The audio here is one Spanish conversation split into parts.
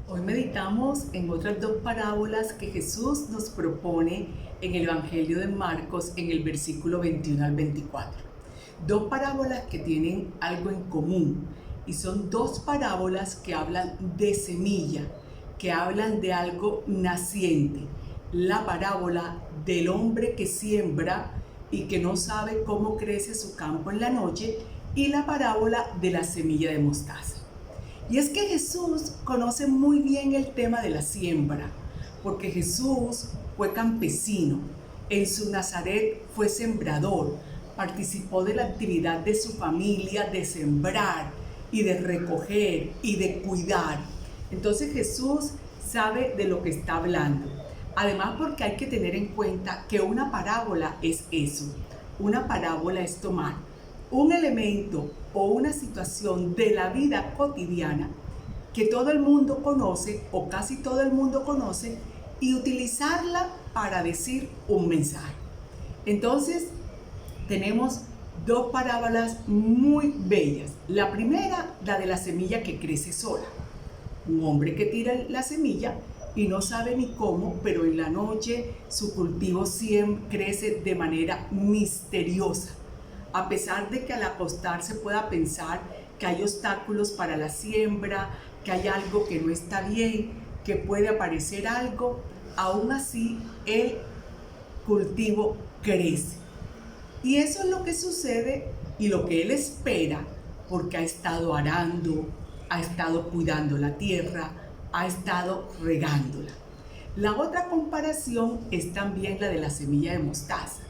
Hoy meditamos en otras dos parábolas que Jesús nos propone en el Evangelio de Marcos en el versículo 21 al 24. Dos parábolas que tienen algo en común y son dos parábolas que hablan de semilla, que hablan de algo naciente. La parábola del hombre que siembra y que no sabe cómo crece su campo en la noche, y la parábola de la semilla de mostaza. Y es que Jesús conoce muy bien el tema de la siembra, porque Jesús fue campesino, en su Nazaret fue sembrador, participó de la actividad de su familia de sembrar y de recoger y de cuidar. Entonces Jesús sabe de lo que está hablando. Además, porque hay que tener en cuenta que una parábola es eso. Una parábola es tomar un elemento o una situación de la vida cotidiana que todo el mundo conoce o casi todo el mundo conoce y utilizarla para decir un mensaje. Entonces, tenemos dos parábolas muy bellas. La primera, la de la semilla que crece sola. Un hombre que tira la semilla y no sabe ni cómo, pero en la noche su cultivo siempre crece de manera misteriosa. A pesar de que al acostarse pueda pensar que hay obstáculos para la siembra, que hay algo que no está bien, que puede aparecer algo, aún así el cultivo crece. Y eso es lo que sucede y lo que él espera, porque ha estado arando, ha estado cuidando la tierra, ha estado regándola. La otra comparación es también la de la semilla de mostaza,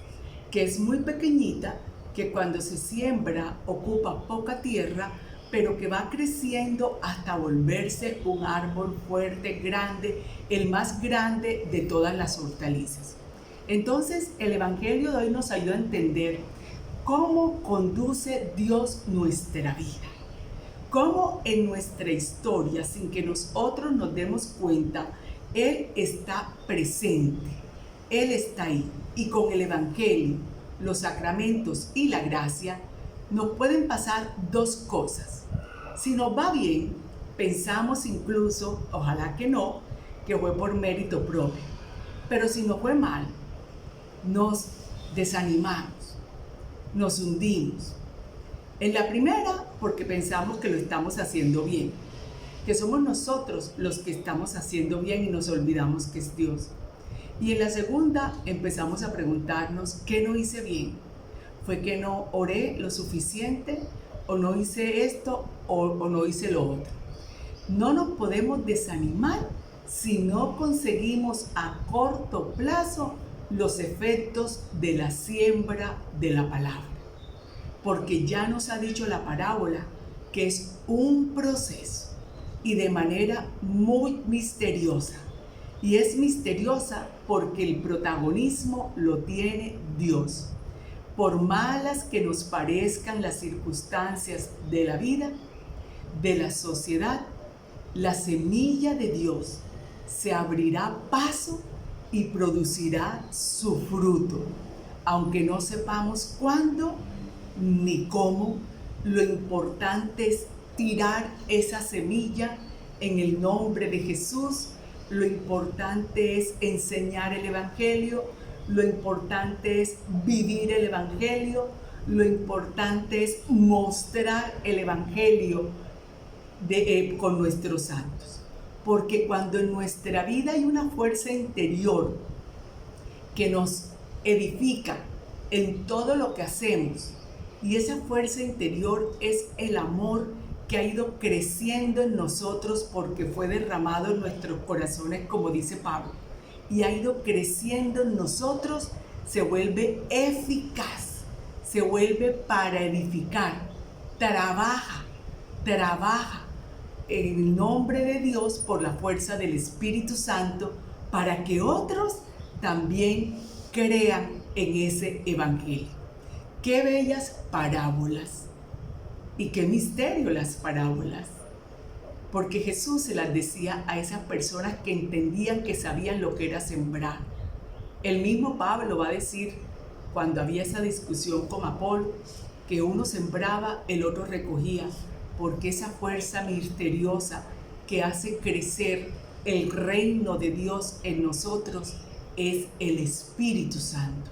que es muy pequeñita, que cuando se siembra ocupa poca tierra, pero que va creciendo hasta volverse un árbol fuerte, grande, el más grande de todas las hortalizas. Entonces, el Evangelio de hoy nos ayuda a entender cómo conduce Dios nuestra vida. Cómo en nuestra historia, sin que nosotros nos demos cuenta, Él está presente, Él está ahí. Y con el Evangelio, los sacramentos y la gracia, nos pueden pasar dos cosas. Si nos va bien, pensamos incluso, ojalá que no, que fue por mérito propio. Pero si nos fue mal, nos desanimamos, nos hundimos. En la primera, porque pensamos que lo estamos haciendo bien, que somos nosotros los que estamos haciendo bien y nos olvidamos que es Dios. Y en la segunda empezamos a preguntarnos, ¿qué no hice bien? ¿Fue que no oré lo suficiente? ¿O no hice esto? ¿O no hice lo otro? No nos podemos desanimar si no conseguimos a corto plazo los efectos de la siembra de la palabra. Porque ya nos ha dicho la parábola que es un proceso y de manera muy misteriosa. Y es misteriosa porque el protagonismo lo tiene Dios. Por malas que nos parezcan las circunstancias de la vida, de la sociedad, la semilla de Dios se abrirá paso y producirá su fruto. Aunque no sepamos cuándo ni cómo, lo importante es tirar esa semilla en el nombre de Jesús. Lo importante es enseñar el Evangelio, lo importante es vivir el Evangelio, lo importante es mostrar el Evangelio con nuestros actos. Porque cuando en nuestra vida hay una fuerza interior que nos edifica en todo lo que hacemos, y esa fuerza interior es el amor que ha ido creciendo en nosotros porque fue derramado en nuestros corazones, como dice Pablo, y ha ido creciendo en nosotros, se vuelve eficaz, se vuelve para edificar, trabaja en el nombre de Dios por la fuerza del Espíritu Santo para que otros también crean en ese Evangelio. Qué bellas parábolas y qué misterio las parábolas, porque Jesús se las decía a esas personas que entendían, que sabían lo que era sembrar. El mismo Pablo va a decir, cuando había esa discusión con Apolo, que uno sembraba, el otro recogía, porque esa fuerza misteriosa que hace crecer el reino de Dios en nosotros es el Espíritu Santo.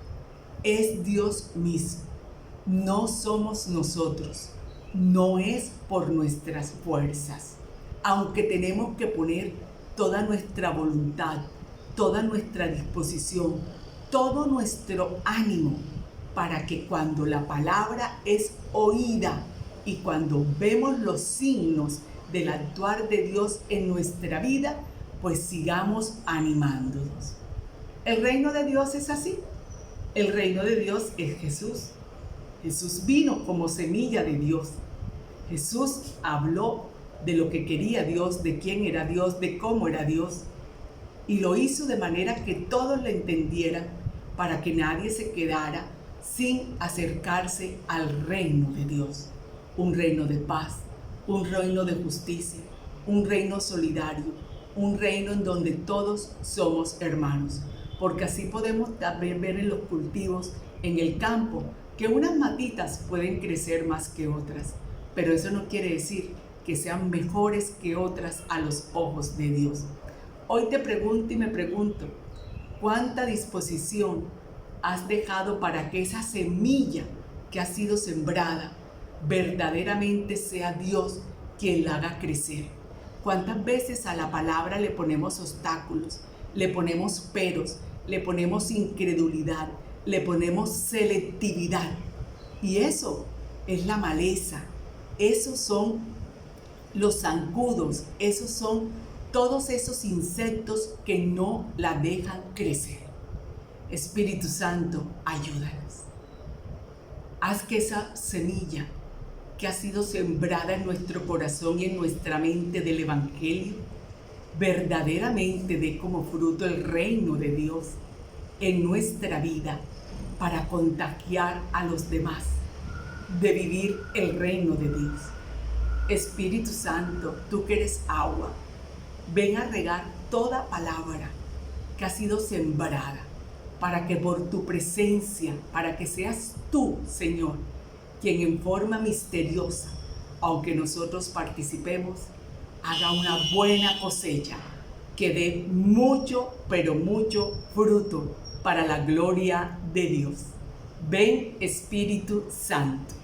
Es Dios mismo. No somos nosotros. No es por nuestras fuerzas. Aunque tenemos que poner toda nuestra voluntad, toda nuestra disposición, todo nuestro ánimo para que cuando la palabra es oída y cuando vemos los signos del actuar de Dios en nuestra vida, pues sigamos animándonos. El reino de Dios es así. El reino de Dios es Jesús. Jesús vino como semilla de Dios. Jesús habló de lo que quería Dios, de quién era Dios, de cómo era Dios. Y lo hizo de manera que todos lo entendieran, para que nadie se quedara sin acercarse al reino de Dios. Un reino de paz, un reino de justicia, un reino solidario, un reino en donde todos somos hermanos. Porque así podemos también ver en los cultivos, en el campo, que unas matitas pueden crecer más que otras, pero eso no quiere decir que sean mejores que otras a los ojos de Dios. Hoy te pregunto y me pregunto, ¿cuánta disposición has dejado para que esa semilla que ha sido sembrada verdaderamente sea Dios quien la haga crecer? ¿Cuántas veces a la palabra le ponemos obstáculos, le ponemos peros, le ponemos incredulidad, le ponemos selectividad? Y eso es la maleza, esos son los zancudos, esos son todos esos insectos que no la dejan crecer. Espíritu Santo, ayúdanos. Haz que esa semilla que ha sido sembrada en nuestro corazón y en nuestra mente del Evangelio verdaderamente dé como fruto el reino de Dios en nuestra vida, para contagiar a los demás de vivir el reino de Dios. Espíritu Santo, tú que eres agua, ven a regar toda palabra que ha sido sembrada, para que por tu presencia, para que seas tú, Señor, quien en forma misteriosa, aunque nosotros participemos, haga una buena cosecha, que dé mucho, pero mucho fruto para la gloria de Dios. Ven, Espíritu Santo.